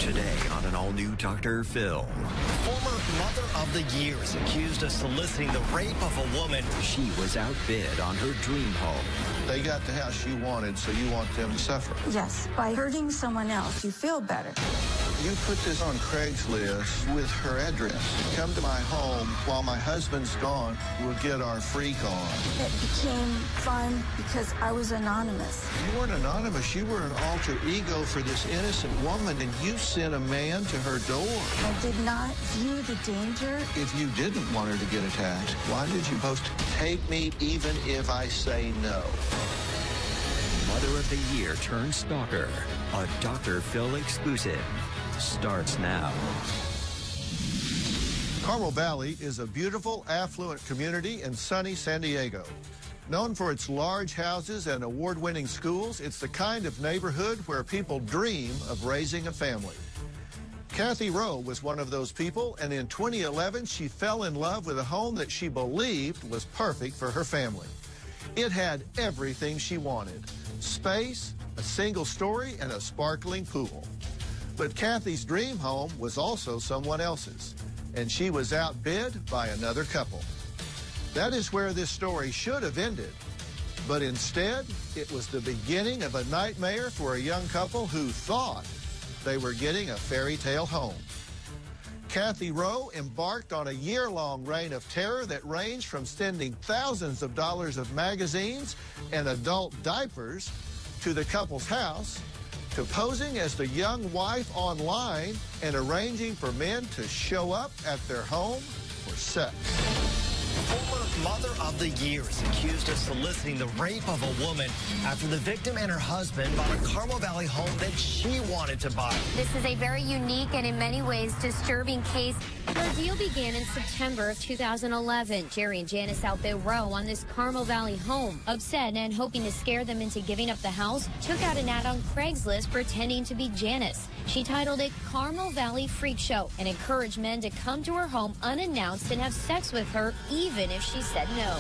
Today on an all-new Dr. Phil. Former Mother of the Year is accused of soliciting the rape of a woman. She was outbid on her dream home. They got the house you wanted, so you want them to suffer. Yes, by hurting someone else, you feel better. You put this on Craigslist with her address. Come to my home while my husband's gone. We'll get our freak on. It became fun because I was anonymous. You weren't anonymous. You were an alter ego for this innocent woman, and you sent a man to her door. I did not view the danger. If you didn't want her to get attacked, why did you post, "Take me even if I say no"? Mother of the Year turned stalker. A Dr. Phil exclusive starts now. Carmel Valley is a beautiful, affluent community in sunny San Diego. Known for its large houses and award-winning schools, it's the kind of neighborhood where people dream of raising a family. Kathy Rowe was one of those people, and in 2011, she fell in love with a home that she believed was perfect for her family. It had everything she wanted: space, a single story, and a sparkling pool. But Kathy's dream home was also someone else's, and she was outbid by another couple. That is where this story should have ended, but instead, it was the beginning of a nightmare for a young couple who thought they were getting a fairy tale home. Kathy Rowe embarked on a year-long reign of terror that ranged from sending thousands of dollars of magazines and adult diapers to the couple's house, to posing as the young wife online and arranging for men to show up at their home for sex. Former Mother of the Year is accused of soliciting the rape of a woman after the victim and her husband bought a Carmel Valley home that she wanted to buy. This is a very unique and in many ways disturbing case. The deal began in September of 2011. Jerry and Janice outbid Rowe on this Carmel Valley home. Upset and hoping to scare them into giving up the house, took out an ad on Craigslist pretending to be Janice. She titled it Carmel Valley Freak Show and encouraged men to come to her home unannounced and have sex with her even if she said no.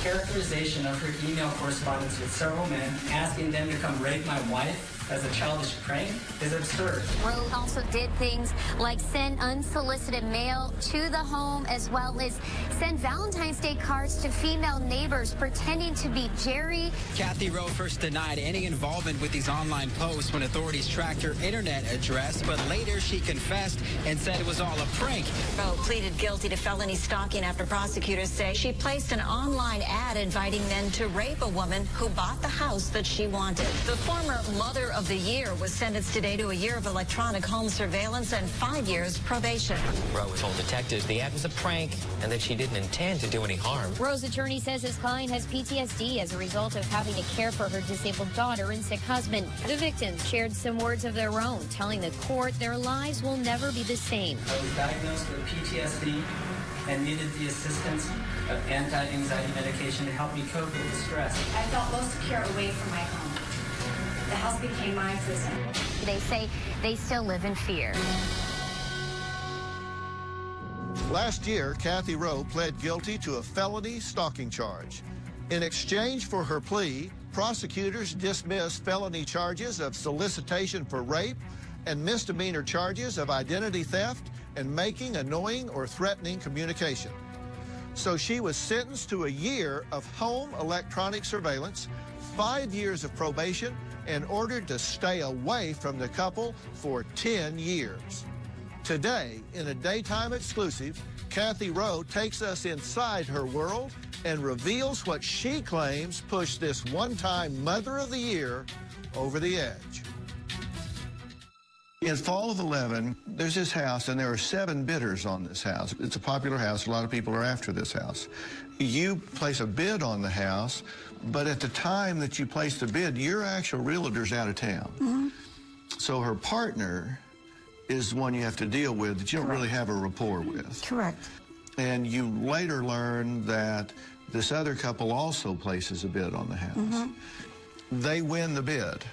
Characterization of her email correspondence with several men asking them to come rape my wife as a childish prank is absurd. Rowe also did things like send unsolicited mail to the home, as well as send Valentine's Day cards to female neighbors pretending to be Jerry. Kathy Rowe first denied any involvement with these online posts when authorities tracked her internet address, but later she confessed and said it was all a prank. Rowe pleaded guilty to felony stalking after prosecutors say she placed an online ad inviting men to rape a woman who bought the house that she wanted. The former Mother of the Year was sentenced today to a year of electronic home surveillance and 5 years probation. Rowe told detectives the ad was a prank and that she didn't intend to do any harm. Rowe's attorney says his client has PTSD as a result of having to care for her disabled daughter and sick husband. The victims shared some words of their own, telling the court their lives will never be the same. I was diagnosed with PTSD and needed the assistance of anti-anxiety medication to help me cope with the stress. I felt most secure away from my home. The house became my prison. They say they still live in fear. Last year, Kathy Rowe pled guilty to a felony stalking charge. In exchange for her plea, prosecutors dismissed felony charges of solicitation for rape and misdemeanor charges of identity theft and making annoying or threatening communication. So she was sentenced to a year of home electronic surveillance, 5 years of probation, and ordered to stay away from the couple for 10 years. Today, in a daytime exclusive, Kathy Rowe takes us inside her world and reveals what she claims pushed this one-time Mother of the Year over the edge. In fall of 11, there's this house, and there are 7 bidders on this house. It's a popular house. A lot of people are after this house. You place a bid on the house, but at the time that you place the bid, your actual realtor's out of town. Mm-hmm. So her partner is the one you have to deal with that you don't really have a rapport with. Correct. And you later learn that this other couple also places a bid on the house. Mm-hmm. They win the bid.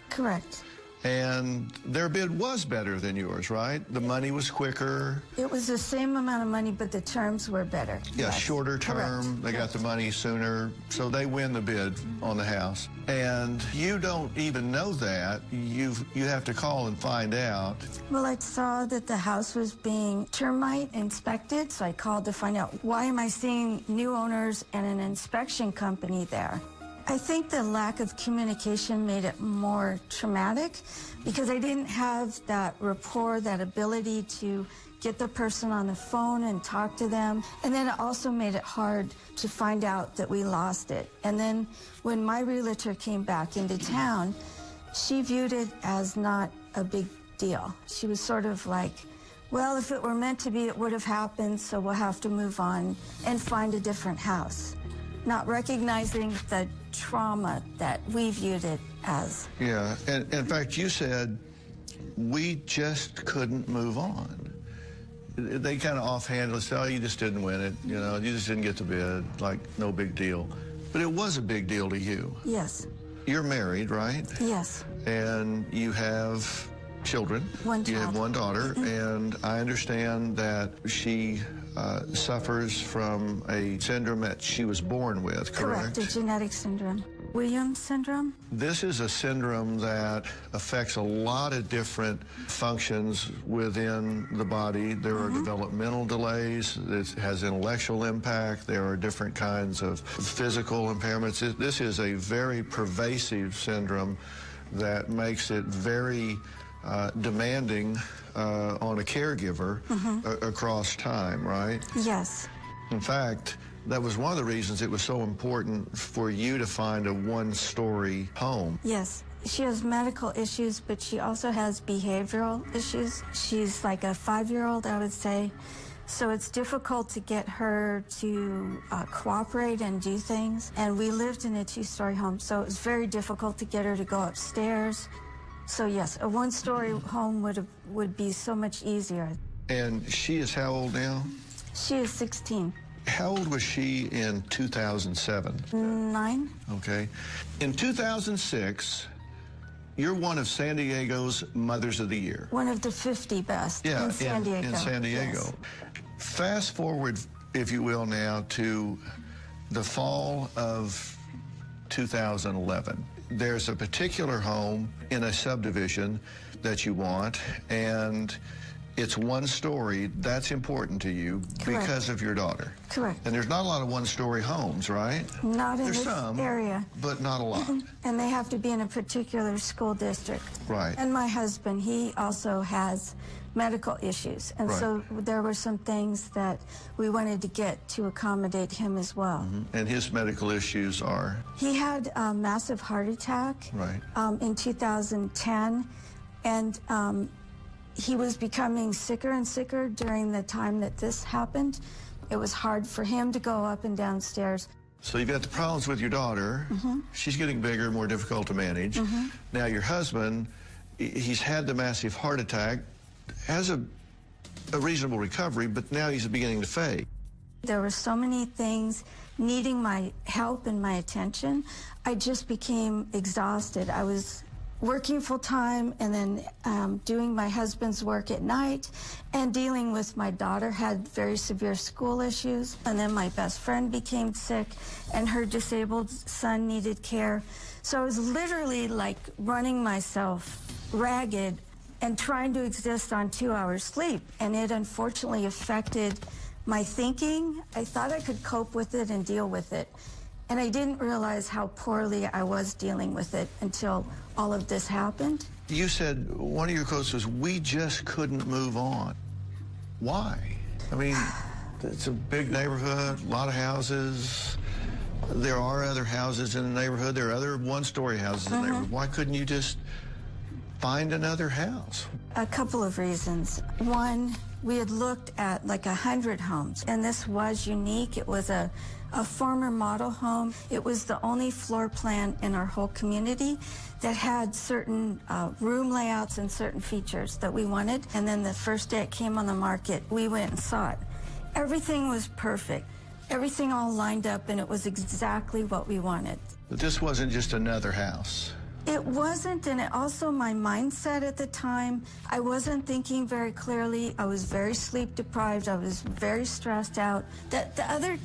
Correct. And their bid was better than yours, right? The money was quicker. It was the same amount of money, but the terms were better. Yeah, Yes. shorter term. Correct. They got the money sooner, so they win the bid on the house. And you don't even know that. You have to call and find out. Well, I saw that the house was being termite inspected, so I called to find out why am I seeing new owners and an inspection company there. I think the lack of communication made it more traumatic because I didn't have that rapport, that ability to get the person on the phone and talk to them. And then it also made it hard to find out that we lost it. And then when my realtor came back into town, she viewed it as not a big deal. She was sort of like, well, if it were meant to be, it would have happened, so we'll have to move on and find a different house. Not recognizing the trauma that we viewed it as. Yeah, and in fact, you said, we just couldn't move on. They kind of offhandedly said, oh, you just didn't win it, you know, you just didn't get the bid, like, no big deal. But it was a big deal to you. Yes. You're married, right? Yes. And you have children. One child. You have one daughter, and I understand that she suffers from a syndrome that she was born with, correct? Correct, a genetic syndrome. Williams syndrome? This is a syndrome that affects a lot of different functions within the body. There are developmental delays. It has intellectual impact. There are different kinds of physical impairments. This is a very pervasive syndrome that makes it very demanding on a caregiver across time, right? Yes. In fact, that was one of the reasons it was so important for you to find a one-story home. Yes. She has medical issues, but she also has behavioral issues. She's like a 5-year-old, I would say. So it's difficult to get her to cooperate and do things. And we lived in a 2-story home, so it was very difficult to get her to go upstairs. So yes, a 1-story home would be so much easier. And she is how old now? She is 16. How old was she in 2007? 9. Okay. In 2006, you're one of San Diego's Mothers of the Year. One of the 50 best in San Diego. In San Diego. Yes. Fast forward, if you will, now to the fall of 2011. There's a particular home in a subdivision that you want, and it's 1 story. That's important to you. Correct. Because of your daughter. Correct. And there's not a lot of 1-story homes, right? Not in There's this some, area. but not a lot. And they have to be in a particular school district. Right. And my husband, he also has medical issues. And so there were some things that we wanted to get to accommodate him as well. And his medical issues are? He had a massive heart attack in 2010. And he was becoming sicker and sicker during the time that this happened. It was hard for him to go up and down stairs. So you've got the problems with your daughter. She's getting bigger, more difficult to manage. Now your husband, he's had the massive heart attack, has a reasonable recovery, but now he's beginning to fade. There were so many things needing my help and my attention. I just became exhausted. I was working full-time and then doing my husband's work at night and dealing with my daughter, had very severe school issues. And then my best friend became sick and her disabled son needed care. So I was literally like running myself ragged and trying to exist on 2 hours sleep. And it unfortunately affected my thinking. I thought I could cope with it and deal with it. And I didn't realize how poorly I was dealing with it until all of this happened. You said one of your quotes was, we just couldn't move on. Why? I mean, it's a big neighborhood, a lot of houses. There are other houses in the neighborhood. There are other 1-story houses in the neighborhood. Why couldn't you just find another house? A couple of reasons. One, we had looked at like 100 homes, and this was unique. It was a former model home. It was the only floor plan in our whole community that had certain room layouts and certain features that we wanted. And then the first day it came on the market, we went and saw it. Everything was perfect. Everything all lined up, and it was exactly what we wanted. But this wasn't just another house. It wasn't, and it also my mindset at the time, I wasn't thinking very clearly. I was very sleep deprived. I was very stressed out. The other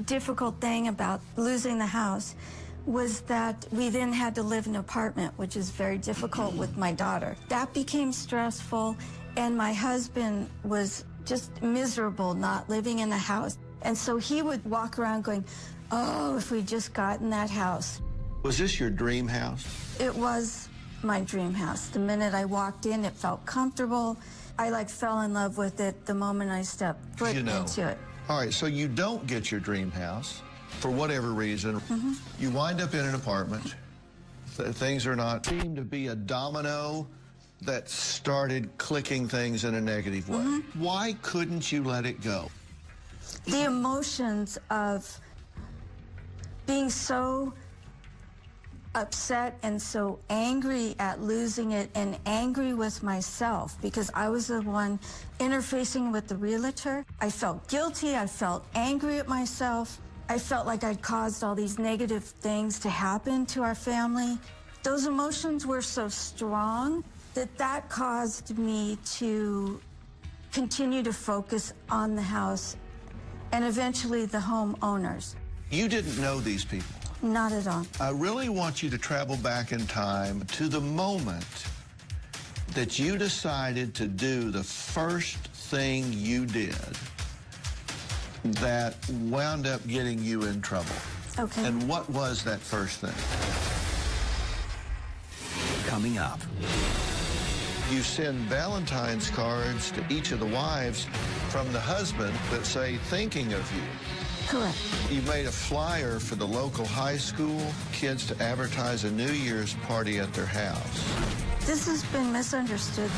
difficult thing about losing the house was that we then had to live in an apartment, which is very difficult with my daughter. That became stressful, and my husband was just miserable not living in the house. And so he would walk around going, oh, if we just got in that house. Was this your dream house? It was my dream house. The minute I walked in, it felt comfortable. I fell in love with it the moment I stepped foot into it. All right, so you don't get your dream house for whatever reason. You wind up in an apartment. Things are not seem to be a domino that started clicking things in a negative way. Why couldn't you let it go? The emotions of being so upset and so angry at losing it, and angry with myself because I was the one interfacing with the realtor. I felt guilty. I felt angry at myself. I felt like I'd caused all these negative things to happen to our family. Those emotions were so strong that caused me to continue to focus on the house and eventually the homeowners. You didn't know these people? Not at all. I really want you to travel back in time to the moment that you decided to do the first thing you did that wound up getting you in trouble. Okay. And what was that first thing? Coming up. You send Valentine's cards to each of the wives from the husband that say, thinking of you. Correct. You made a flyer for the local high school kids to advertise a New Year's party at their house. This has been misunderstood.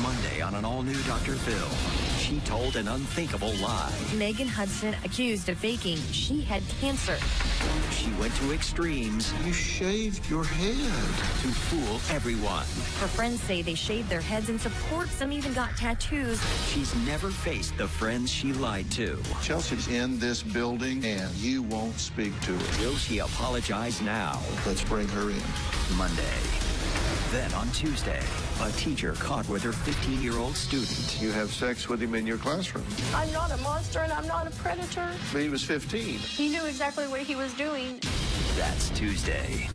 Monday on an all-new Dr. Phil, she told an unthinkable lie. Megan Hudson accused of faking she had cancer. She went to extremes. You shaved your head. To fool everyone. Her friends say they shaved their heads in support. Some even got tattoos. She's never faced the friends she lied to. Chelsea's in this building, and you won't speak to her. Will she apologize now? Let's bring her in. Monday. Then on Tuesday, a teacher caught with her 15-year-old student. You have sex with him in your classroom. I'm not a monster and I'm not a predator. But he was 15. He knew exactly what he was doing. That's Tuesday.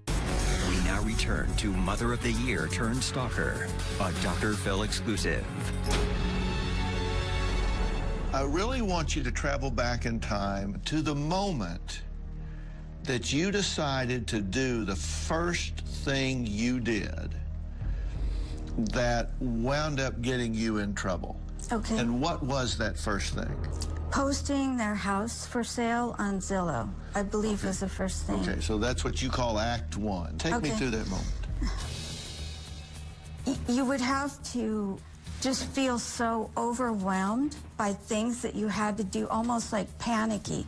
We now return to Mother of the Year turned Stalker, a Dr. Phil exclusive. I really want you to travel back in time to the moment that you decided to do the first thing you did that wound up getting you in trouble. Okay. And what was that first thing? Posting their house for sale on Zillow, I believe was the first thing. Okay, so that's what you call Act One. Take me through that moment. You would have to just feel so overwhelmed by things that you had to do, almost like panicky.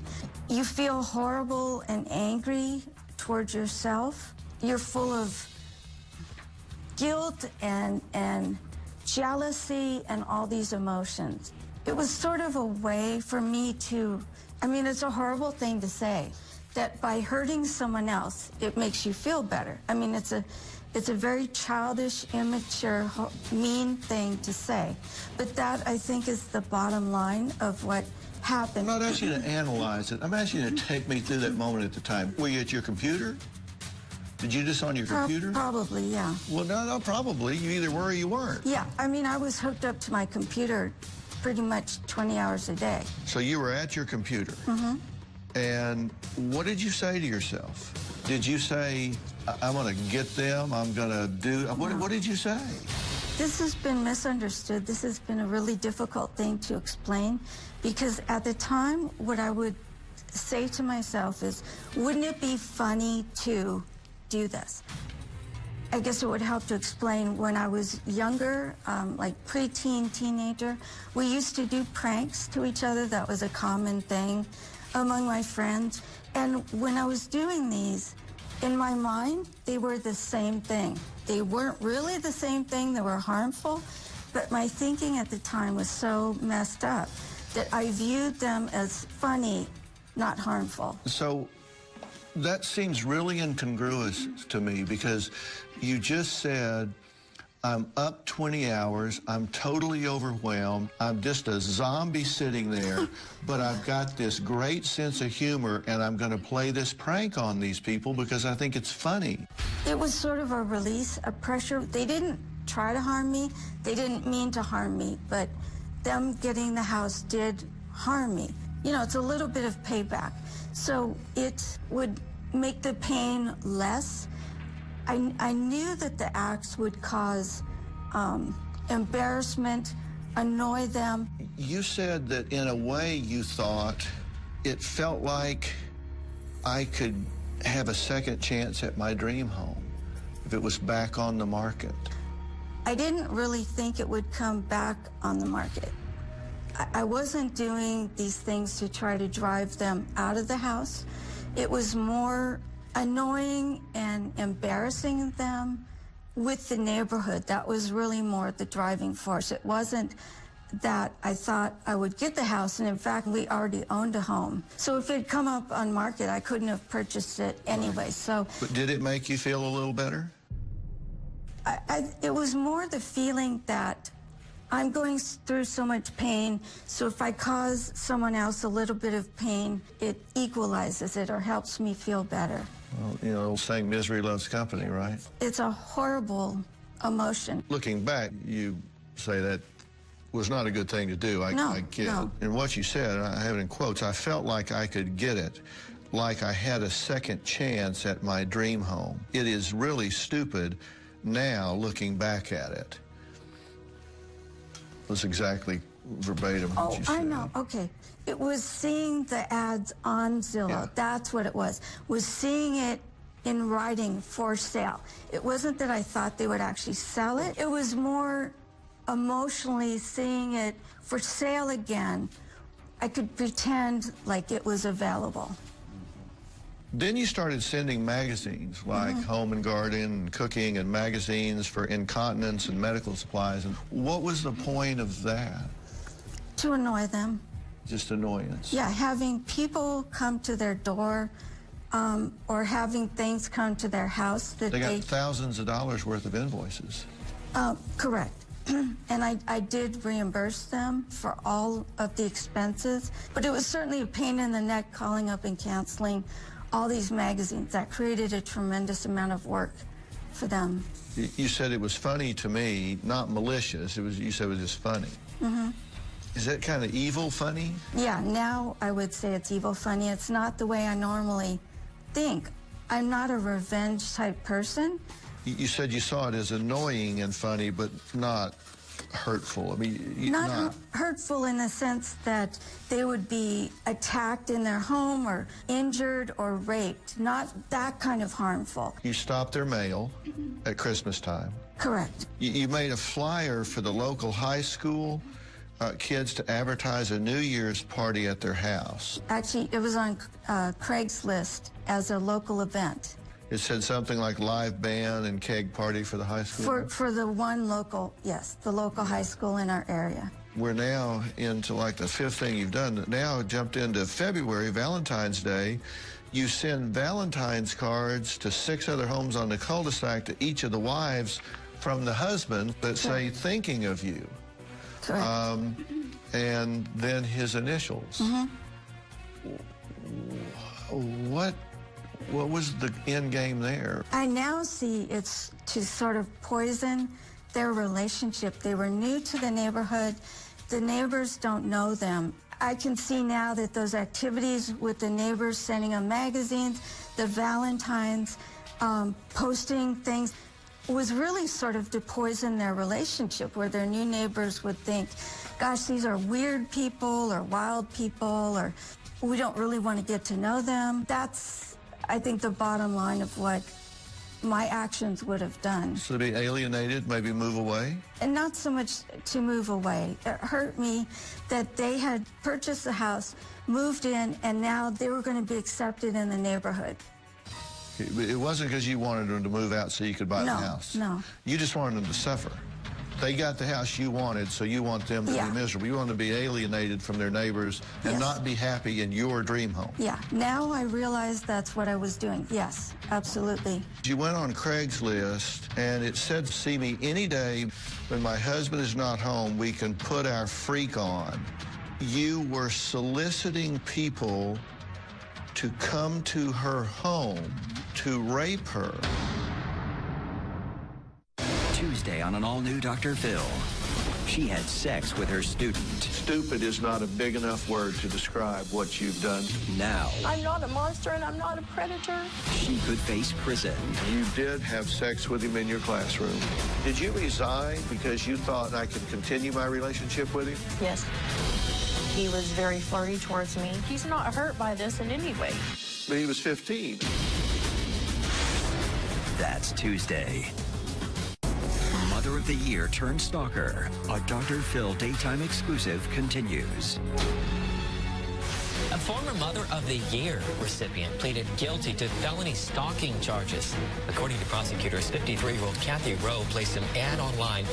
You feel horrible and angry towards yourself. You're full of guilt and jealousy and all these emotions. It was sort of a way for me to, I mean, it's a horrible thing to say, that by hurting someone else, it makes you feel better. I mean, it's a very childish, immature, mean thing to say. But that, I think, is the bottom line of what happened. I'm not asking you to analyze it. I'm asking you to take me through that moment at the time. Were you at your computer? Did you just on your computer? Probably, yeah. Well, no, probably. You either were or you weren't. Yeah, I mean, I was hooked up to my computer pretty much 20 hours a day. So you were at your computer. Mm-hmm. And what did you say to yourself? Did you say, I'm going to get them, I'm going to do... What did you say? This has been misunderstood. This has been a really difficult thing to explain because at the time, what I would say to myself is, wouldn't it be funny to do this? I guess it would help to explain when I was younger, like preteen, teenager, we used to do pranks to each other. That was a common thing among my friends. And when I was doing these, in my mind, they were the same thing. They weren't really the same thing. They were harmful. But my thinking at the time was so messed up that I viewed them as funny, not harmful. So That seems really incongruous to me because you just said, I'm up 20 hours, I'm totally overwhelmed, I'm just a zombie sitting there, but I've got this great sense of humor and I'm going to play this prank on these people because I think it's funny. It was sort of a release, a pressure. They didn't try to harm me, they didn't mean to harm me, but them getting the house did harm me. You know, it's a little bit of payback. So it would make the pain less. I knew that the acts would cause embarrassment, annoy them. You said that in a way you thought it felt like I could have a second chance at my dream home if it was back on the market. I didn't really think it would come back on the market. I wasn't doing these things to try to drive them out of the house. It was more annoying and embarrassing them with the neighborhood. That was really more the driving force. It wasn't that I thought I would get the house, and in fact, we already owned a home. So if it had come up on market, I couldn't have purchased it anyway. So, but did it make you feel a little better? It was more the feeling that I'm going through so much pain, so if I cause someone else a little bit of pain, it equalizes it or helps me feel better. Well, you know, old saying, misery loves company, right? It's a horrible emotion. Looking back, you say that was not a good thing to do. I get it. And what you said, I have it in quotes, I felt like I could get it, like I had a second chance at my dream home. It is really stupid now looking back at it. Was exactly verbatim what you said. I know. Okay. It was seeing the ads on Zillow. Yeah. That's what it was seeing it in writing for sale. It wasn't that I thought they would actually sell it. It was more emotionally seeing it for sale again. I could pretend like it was available. Then you started sending magazines like Home and Garden and Cooking and magazines for incontinence and medical supplies. And what was the point of that? To annoy them. Just annoyance? Yeah, having people come to their door or having things come to their house that they got thousands of dollars worth of invoices. Correct. And I did reimburse them for all of the expenses, but it was certainly a pain in the neck calling up and canceling all these magazines. That created a tremendous amount of work for them. You said it was funny to me, not malicious. You said it was just funny. Is that kind of evil funny? Yeah, now I would say it's evil funny. It's not the way I normally think. I'm not a revenge type person. You said you saw it as annoying and funny, but not hurtful. I mean, not hurtful in the sense that they would be attacked in their home or injured or raped. Not that kind of harmful. You stopped their mail at Christmas time. Correct. You made a flyer for the local high school kids to advertise a New Year's party at their house. Actually, it was on Craigslist as a local event. It said something like live band and keg party for the high school? For the one local, yes, the local high school in our area. We're now into like the fifth thing you've done. Now jumped into February, Valentine's Day. You send Valentine's cards to 6 other homes on the cul-de-sac to each of the wives from the husband that say, thinking of you. Correct. And then his initials. What was the end game there? I now see it's to sort of poison their relationship. They were new to the neighborhood. The neighbors don't know them. I can see now that those activities with the neighbors, sending them magazines, the Valentines, posting things, was really sort of to poison their relationship, where their new neighbors would think, gosh, these are weird people or wild people, or we don't really want to get to know them. That's, I think, the bottom line of what my actions would have done. So to be alienated, maybe move away? And not so much to move away. It hurt me that they had purchased the house, moved in, and now they were going to be accepted in the neighborhood. It wasn't because you wanted them to move out so you could buy the house. No. You just wanted them to suffer. They got the house you wanted, so you want them to be miserable. You want them to be alienated from their neighbors and not be happy in your dream home. Yeah, now I realize that's what I was doing. Yes, absolutely. You went on Craigslist, and it said, see me any day. When my husband is not home, we can put our freak on. You were soliciting people to come to her home to rape her. Tuesday on an all-new Dr. Phil. She had sex with her student. Stupid is not a big enough word to describe what you've done. Now, I'm not a monster and I'm not a predator. she could face prison. You did have sex with him in your classroom. Did you resign because you thought I could continue my relationship with him? Yes. He was very flirty towards me. He's not hurt by this in any way. But he was 15. That's Tuesday. Mother of the Year turned stalker. A Dr. Phil daytime exclusive continues. A former Mother of the Year recipient pleaded guilty to felony stalking charges. According to prosecutors, 53-year-old Kathy Rowe placed an ad online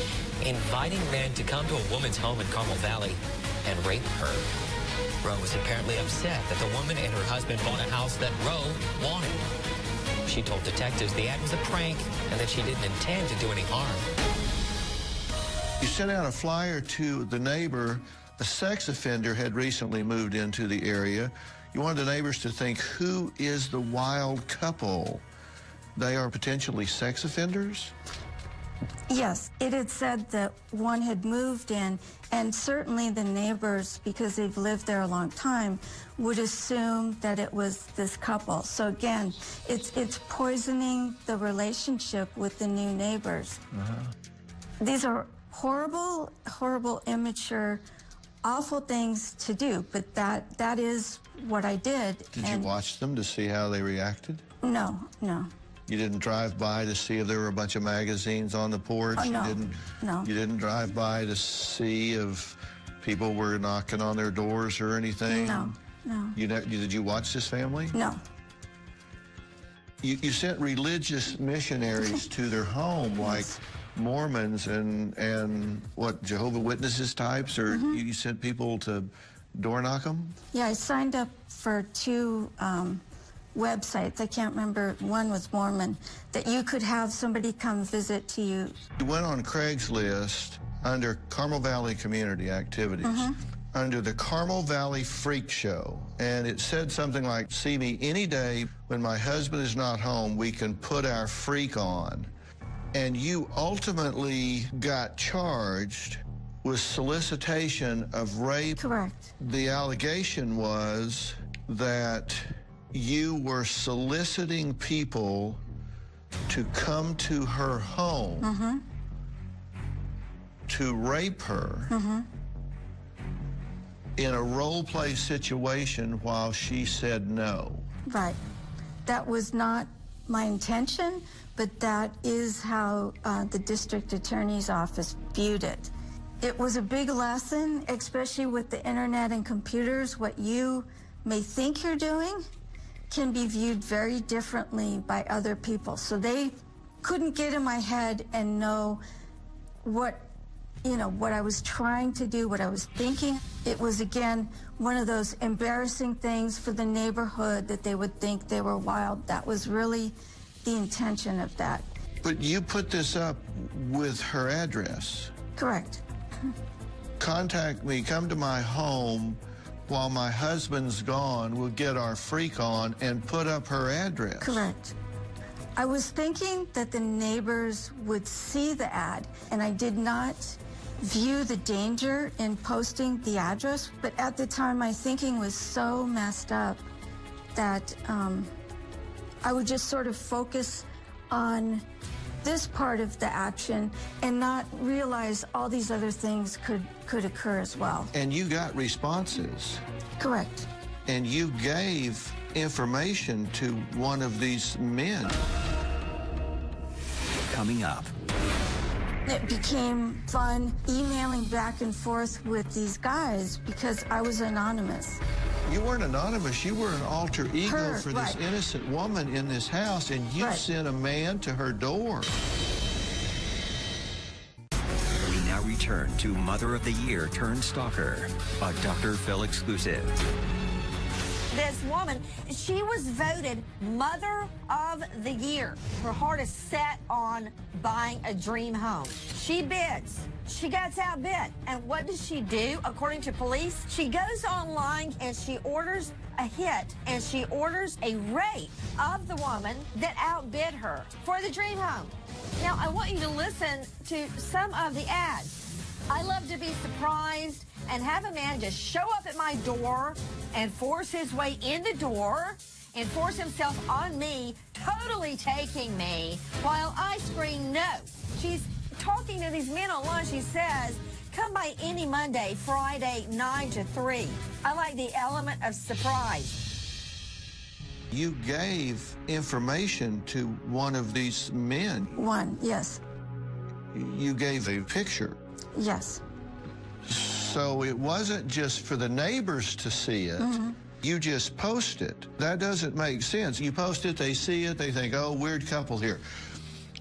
inviting men to come to a woman's home in Carmel Valley and rape her. Rowe was apparently upset that the woman and her husband bought a house that Rowe wanted. She told detectives the ad was a prank and that she didn't intend to do any harm. You sent out a flyer to the neighbor. A sex offender had recently moved into the area. You wanted the neighbors to think, who is the wild couple? They are potentially sex offenders? Yes, it had said that one had moved in, and certainly the neighbors, because they've lived there a long time, would assume that it was this couple. So again, it's poisoning the relationship with the new neighbors. These are horrible, horrible, immature, awful things to do, but that is what I did. Did you watch them to see how they reacted? No, no. You didn't drive by to see if there were a bunch of magazines on the porch? Oh, no. You didn't drive by to see if people were knocking on their doors or anything? No, no. Did you watch this family? No. You sent religious missionaries to their home, like Mormons and what, Jehovah's Witnesses types, or you sent people to door knock them? Yeah, I signed up for 2 websites. I can't remember. One was Mormon, that you could have somebody come visit to you. You went on Craigslist under Carmel Valley Community Activities, under the Carmel Valley Freak Show, and it said something like, see me any day when my husband is not home, we can put our freak on. And you ultimately got charged with solicitation of rape. Correct. The allegation was that you were soliciting people to come to her home to rape her in a role-play situation while she said no. Right. That was not my intention, but that is how the district attorney's office viewed it. It was a big lesson, especially with the internet and computers. What you may think you're doing can be viewed very differently by other people. So they couldn't get in my head and know what I was trying to do, what I was thinking. It was, again, one of those embarrassing things for the neighborhood that they would think they were wild. That was really the intention of that. But you put this up with her address. Correct. Contact me, come to my home while my husband's gone, we'll get our freak on, and put up her address. Correct. I was thinking that the neighbors would see the ad, and I did not view the danger in posting the address, but at the time my thinking was so messed up that I would just sort of focus on this part of the action and not realize all these other things could occur as well. And you got responses. Correct. And you gave information to one of these men. Coming up. It became fun emailing back and forth with these guys because I was anonymous. You weren't anonymous. You were an alter ego for this right. innocent woman in this house, and you sent a man to her door. We return to Mother of the Year turned stalker, a Dr. Phil exclusive. This woman, she was voted Mother of the Year. Her heart is set on buying a dream home. She bids. She gets outbid. And what does she do? According to police, she goes online and she orders a hit, and she orders a rape of the woman that outbid her for the dream home. Now, I want you to listen to some of the ads. I love to be surprised and have a man just show up at my door and force his way in the door and force himself on me, totally taking me, while I scream no. She's talking to these men online. She says, come by any Monday, Friday, 9 to 3. I like the element of surprise. You gave information to one of these men. One, yes. You gave a picture. Yes. So it wasn't just for the neighbors to see it. Mm-hmm. You just post it. That doesn't make sense. You post it, they see it, they think, oh, weird couple here.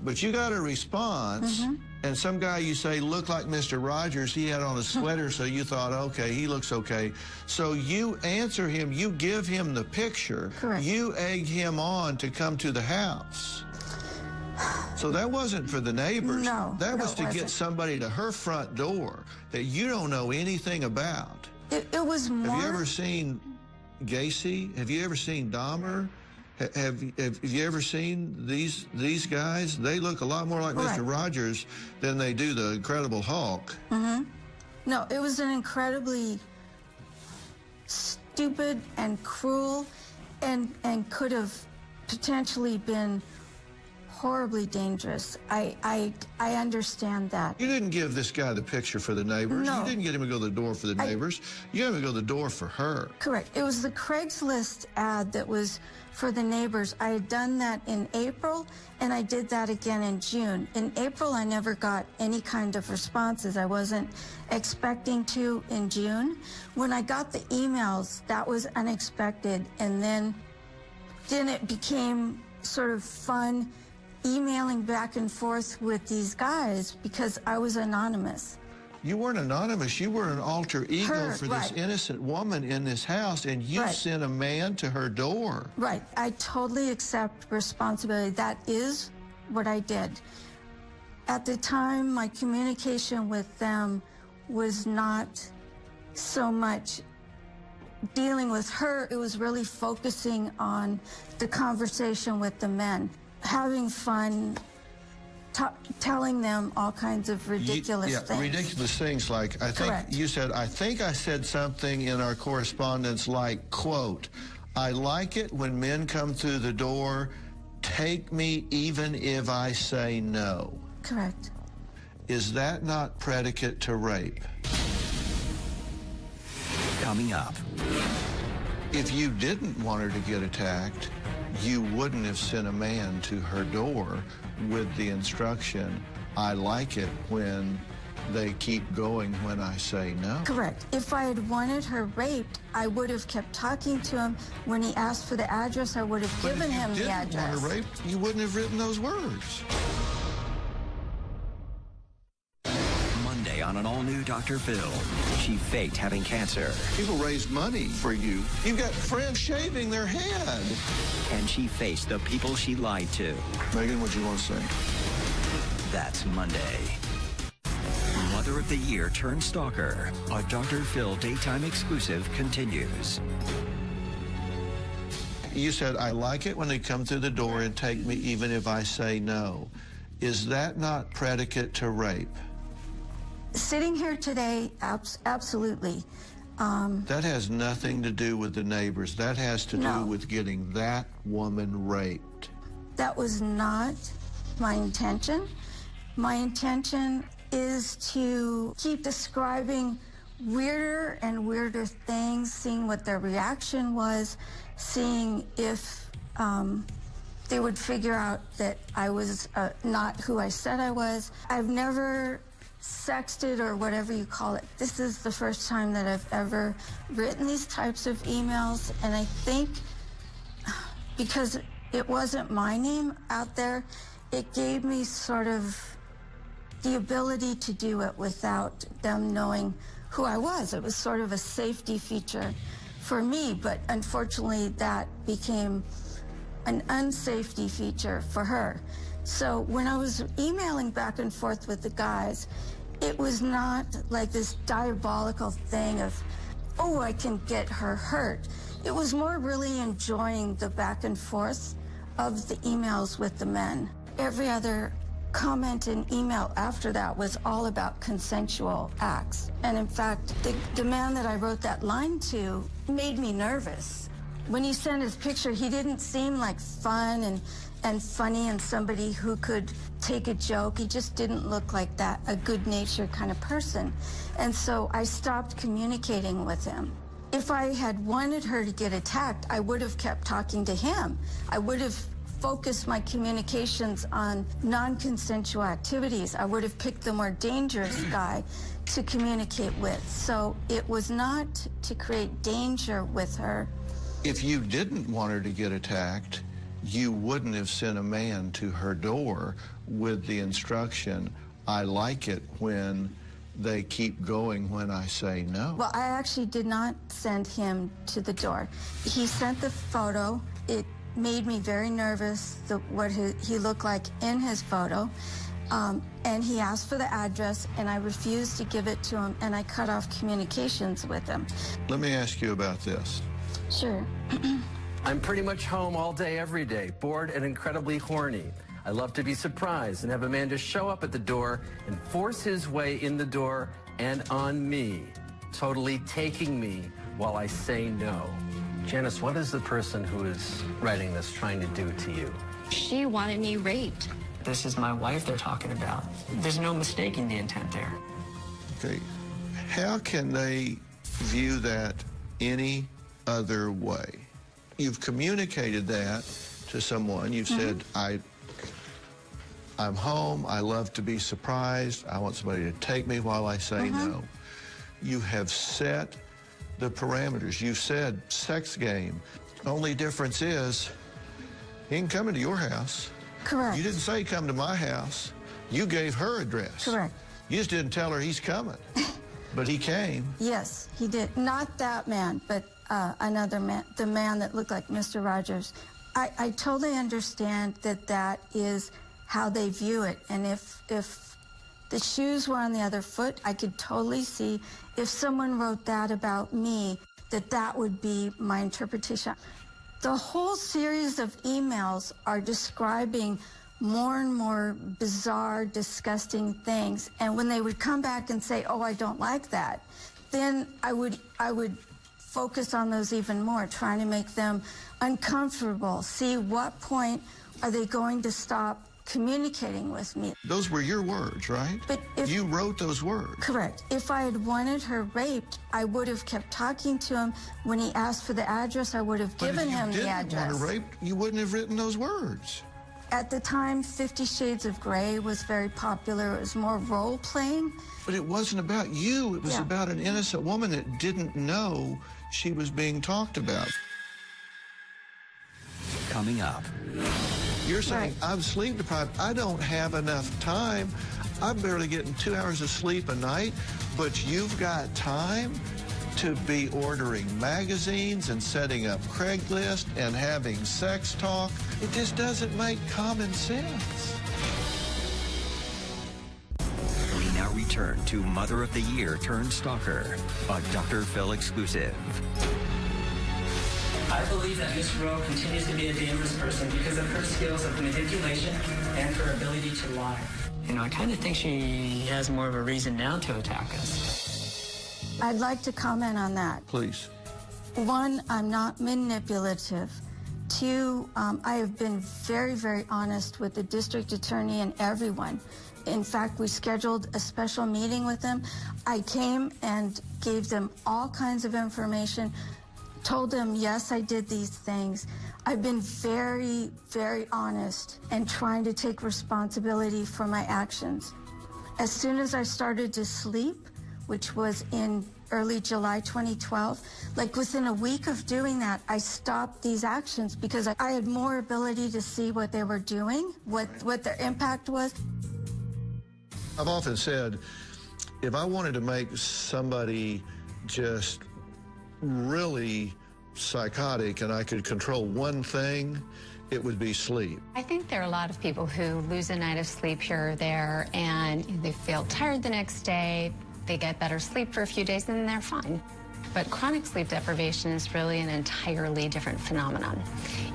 But you got a response, mm-hmm. and some guy you say looked like Mr. Rogers. He had on a sweater, so you thought, okay, he looks okay. So you answer him, you give him the picture. Correct. You egg him on to come to the house. So that wasn't for the neighbors. No, that was to get somebody to her front door that you don't know anything about. It was more... Have you ever seen Gacy? Have you ever seen Dahmer? Have you ever seen these guys? They look a lot more like right. Mr. Rogers than they do the Incredible Hulk. Mm-hmm. No, it was an incredibly stupid and cruel and could have potentially been horribly dangerous. I understand that. You didn't give this guy the picture for the neighbors. No. You didn't get him to go to the door for the neighbors. You got him to go to the door for her. Correct. It was the Craigslist ad that was for the neighbors. I had done that in April, and I did that again in June. In April, I never got any kind of responses. I wasn't expecting to in June. When I got the emails, that was unexpected, and then it became sort of fun emailing back and forth with these guys because I was anonymous. You weren't anonymous. You were an alter ego Her, for right. this innocent woman in this house, and you right. sent a man to her door. Right. I totally accept responsibility. That is what I did. At the time, my communication with them was not so much dealing with her. It was really focusing on the conversation with the men, having fun, telling them all kinds of ridiculous things. Ridiculous things like, I think Correct. you said, I think I said something in our correspondence like, quote, I like it when men come through the door, take me even if I say no. Correct. Is that not predicate to rape? Coming up. If you didn't want her to get attacked, you wouldn't have sent a man to her door with the instruction, I like it when they keep going when I say no. Correct. If I had wanted her raped, I would have kept talking to him. When he asked for the address, I would have given him the address. If you didn't want her raped, you wouldn't have written those words. Monday on an all-new Dr. Phil, she faked having cancer. People raise money for you. You've got friends shaving their head. And she faced the people she lied to. Megan, what do you want to say? That's Monday. Mother of the Year turned stalker, a Dr. Phil daytime exclusive continues. You said, I like it when they come through the door and take me even if I say no. Is that not predicate to rape? Sitting here today, absolutely. That has nothing to do with the neighbors. That has to do with getting that woman raped. That was not my intention. My intention is to keep describing weirder and weirder things, seeing what their reaction was, seeing if they would figure out that I was not who I said I was. I've never sexted or whatever you call it. This is the first time that I've ever written these types of emails, and I think because it wasn't my name out there, it gave me sort of the ability to do it without them knowing who I was. It was sort of a safety feature for me, but unfortunately that became an unsafety feature for her. So when I was emailing back and forth with the guys, it was not like this diabolical thing of, oh, I can get her hurt. It was more really enjoying the back and forth of the emails with the men. Every other comment and email after that was all about consensual acts. And in fact, the man that I wrote that line to made me nervous. When he sent his picture, he didn't seem like fun and funny and somebody who could take a joke. He just didn't look like that, a good-natured kind of person. And so I stopped communicating with him. If I had wanted her to get attacked, I would have kept talking to him. I would have focused my communications on non-consensual activities. I would have picked the more dangerous guy to communicate with. So it was not to create danger with her. If you didn't want her to get attacked, you wouldn't have sent a man to her door with the instruction, I like it when they keep going when I say no. Well, I actually did not send him to the door. He sent the photo. It made me very nervous, what he looked like in his photo. And he asked for the address, and I refused to give it to him, and I cut off communications with him. Let me ask you about this. Sure. I'm pretty much home all day, every day, bored and incredibly horny. I love to be surprised and have a man just show up at the door and force his way in the door and on me, totally taking me while I say no. Janice, what is the person who is writing this trying to do to you? She wanted me raped. This is my wife they're talking about. There's no mistaking the intent there. Okay, how can they view that any other way? You've communicated that to someone. You've said, I'm home. I love to be surprised. I want somebody to take me while I say no. You have set the parameters. You said sex game. Only difference is he can come into your house. Correct. You didn't say come to my house. You gave her address. Correct. You just didn't tell her he's coming. But he came. Yes, he did. Not that man, but another man, the man that looked like Mr. Rogers. I totally understand that that is how they view it. And if the shoes were on the other foot, I could totally see if someone wrote that about me, that would be my interpretation. The whole series of emails are describing more and more bizarre, disgusting things. And when they would come back and say, oh, I don't like that, then I would focus on those even more, trying to make them uncomfortable. See what point are they going to stop communicating with me. Those were your words, right? But if you wrote those words. Correct. If I had wanted her raped, I would have kept talking to him. When he asked for the address, I would have given him the address. If you didn't want her raped, you wouldn't have written those words. At the time, 50 Shades of Grey was very popular. It was more role-playing. But it wasn't about you. It was about an innocent woman that didn't know she was being talked about. Coming up. You're saying, I'm sleep deprived. I don't have enough time. I'm barely getting 2 hours of sleep a night, but you've got time to be ordering magazines and setting up Craigslist and having sex talk. It just doesn't make common sense. We now return to Mother of the Year turned Stalker, a Dr. Phil exclusive. I believe that Miss Rowe continues to be a dangerous person because of her skills of manipulation and her ability to lie. You know, I kind of think she has more of a reason now to attack us. I'd like to comment on that. Please. One, I'm not manipulative. Two, I have been very, very honest with the district attorney and everyone. In fact, we scheduled a special meeting with them. I came and gave them all kinds of information, told them, yes, I did these things. I've been very, very honest and trying to take responsibility for my actions. As soon as I started to sleep, which was in early July 2012, like within a week of doing that, I stopped these actions because I had more ability to see what they were doing, what their impact was. I've often said, if I wanted to make somebody just really psychotic and I could control one thing, it would be sleep. I think there are a lot of people who lose a night of sleep here or there, and they feel tired the next day. They get better sleep for a few days, and then they're fine. But chronic sleep deprivation is really an entirely different phenomenon.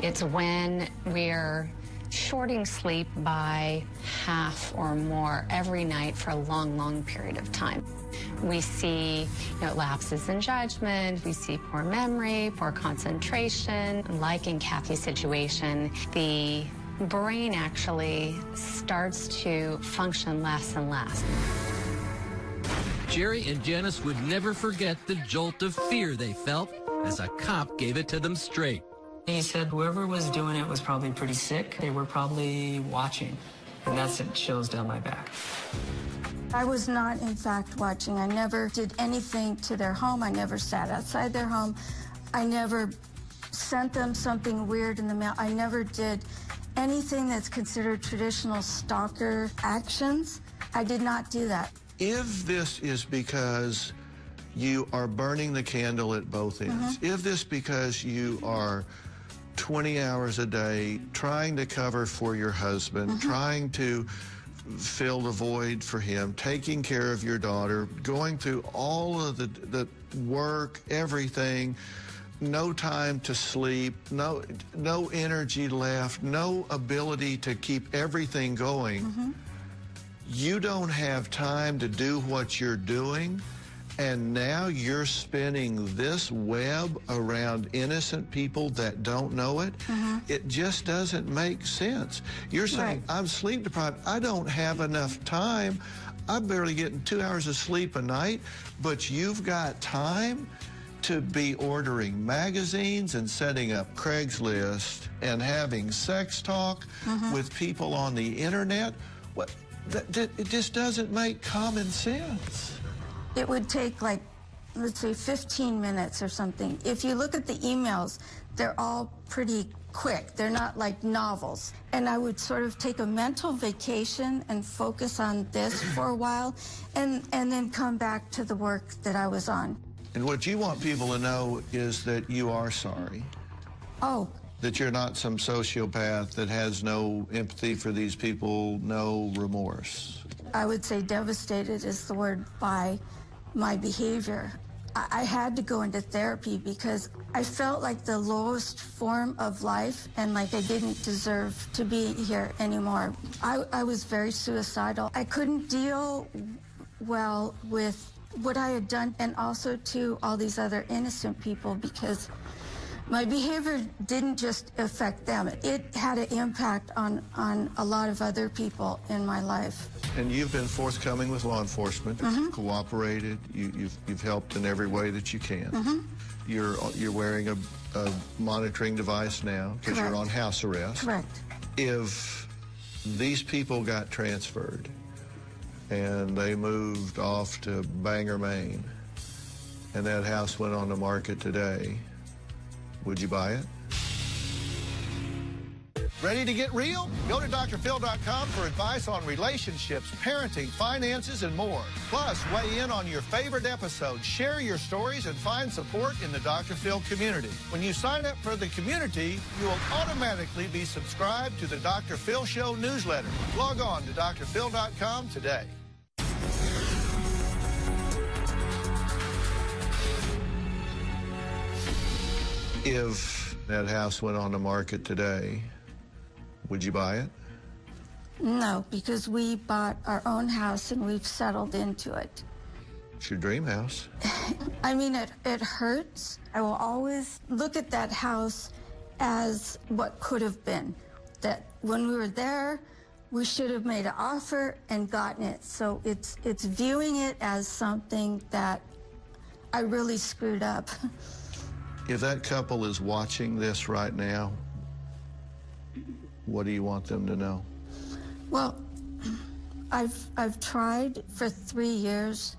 It's when we're shorting sleep by half or more every night for a long, long period of time. We see lapses in judgment, we see poor memory, poor concentration. Like in Kathy's situation, the brain actually starts to function less and less. Jerry and Janice would never forget the jolt of fear they felt as a cop gave it to them straight. He said whoever was doing it was probably pretty sick. They were probably watching, and that sent chills down my back. I was not, in fact, watching. I never did anything to their home. I never sat outside their home. I never sent them something weird in the mail. I never did anything that's considered traditional stalker actions. I did not do that. If this is because you are burning the candle at both ends, if this because you are 20 hours a day trying to cover for your husband, trying to fill the void for him, taking care of your daughter, going through all of the work, everything, no time to sleep, no energy left, no ability to keep everything going, you don't have time to do what you're doing, and now you're spinning this web around innocent people that don't know it. It just doesn't make sense. You're saying, I'm sleep deprived. I don't have enough time. I'm barely getting 2 hours of sleep a night, but you've got time to be ordering magazines and setting up Craigslist and having sex talk with people on the internet. What? It just doesn't make common sense. It would take, like, let's say 15 minutes or something. If you look at the emails, they're all pretty quick. They're not like novels. And I would sort of take a mental vacation and focus on this for a while and then come back to the work that I was on. And what you want people to know is that you are sorry. Oh. That you're not some sociopath that has no empathy for these people, no remorse. I would say devastated is the word by my behavior. I had to go into therapy because I felt like the lowest form of life and like I didn't deserve to be here anymore. I was very suicidal. I couldn't deal well with what I had done and also to all these other innocent people because my behavior didn't just affect them. It had an impact on a lot of other people in my life. And you've been forthcoming with law enforcement, cooperated, you've helped in every way that you can. You're wearing a monitoring device now because you're on house arrest. Correct. If these people got transferred and they moved off to Bangor, Maine, and that house went on the market today, would you buy it? Ready to get real? Go to drphil.com for advice on relationships, parenting, finances, and more. Plus, weigh in on your favorite episodes, share your stories, and find support in the Dr. Phil community. When you sign up for the community, you will automatically be subscribed to the Dr. Phil Show newsletter. Log on to drphil.com today. If that house went on the market today, would you buy it? No, because we bought our own house and we've settled into it. It's your dream house. I mean, it hurts. I will always look at that house as what could have been. That when we were there, we should have made an offer and gotten it. So it's viewing it as something that I really screwed up. If that couple is watching this right now, what do you want them to know? Well, I've tried for 3 years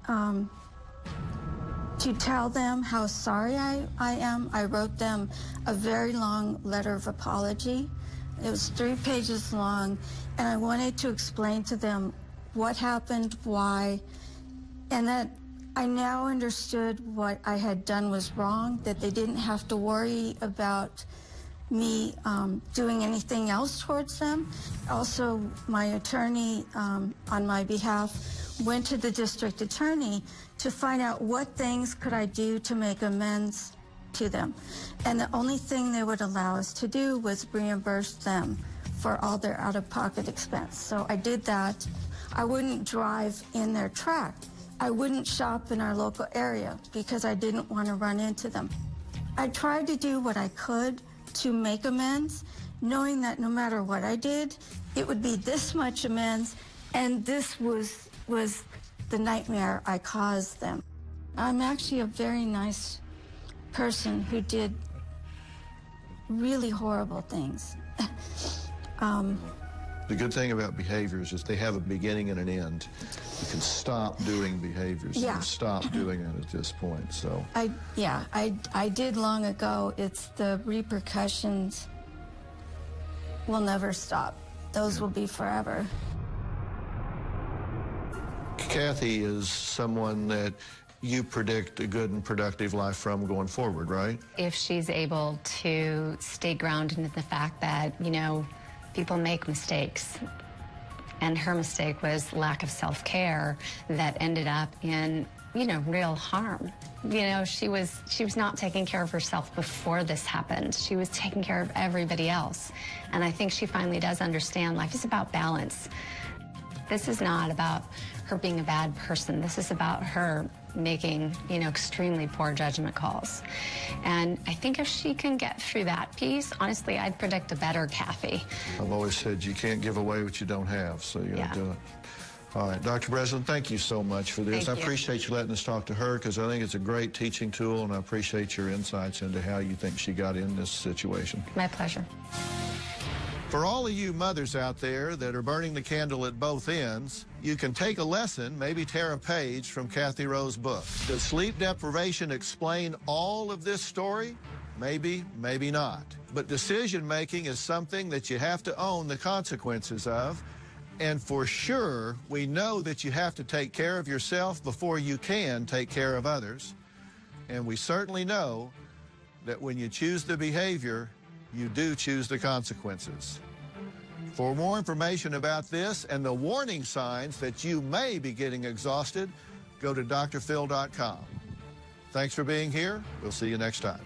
to tell them how sorry I am. I wrote them a very long letter of apology. It was 3 pages long, and I wanted to explain to them what happened, why, and that I now understood what I had done was wrong, that they didn't have to worry about me doing anything else towards them. Also, my attorney on my behalf went to the district attorney to find out what things could I do to make amends to them. And the only thing they would allow us to do was reimburse them for all their out-of-pocket expense. So I did that. I wouldn't drive in their track. I wouldn't shop in our local area because I didn't want to run into them. I tried to do what I could to make amends, knowing that no matter what I did, it would be this much amends, and this was the nightmare I caused them. I'm actually a very nice person who did really horrible things. The good thing about behaviors is they have a beginning and an end. You can stop doing behaviors. Yeah. You can stop doing it at this point. So I did long ago. It's the repercussions will never stop. Those will be forever. Kathy is someone that you predict a good and productive life from going forward, right? If she's able to stay grounded in the fact that, you know, people make mistakes, and her mistake was lack of self-care that ended up in, you know, real harm. You know, she was not taking care of herself before this happened. She was taking care of everybody else. And I think she finally does understand life is about balance. This is not about her being a bad person. This is about her making, you know, extremely poor judgment calls. And I think if she can get through that piece, honestly, I'd predict a better Kathy. I've always said you can't give away what you don't have, so you gotta do it. All right, Dr. Breslin, thank you so much for this. Thank I you. appreciate you letting us talk to her because I think it's a great teaching tool, and I appreciate your insights into how you think she got in this situation. My pleasure. For all of you mothers out there that are burning the candle at both ends, you can take a lesson, maybe tear a page from Kathy Rowe's book. Does sleep deprivation explain all of this story? Maybe, maybe not. But decision-making is something that you have to own the consequences of. And for sure, we know that you have to take care of yourself before you can take care of others. And we certainly know that when you choose the behavior, you do choose the consequences. For more information about this and the warning signs that you may be getting exhausted, go to drphil.com. Thanks for being here. We'll see you next time.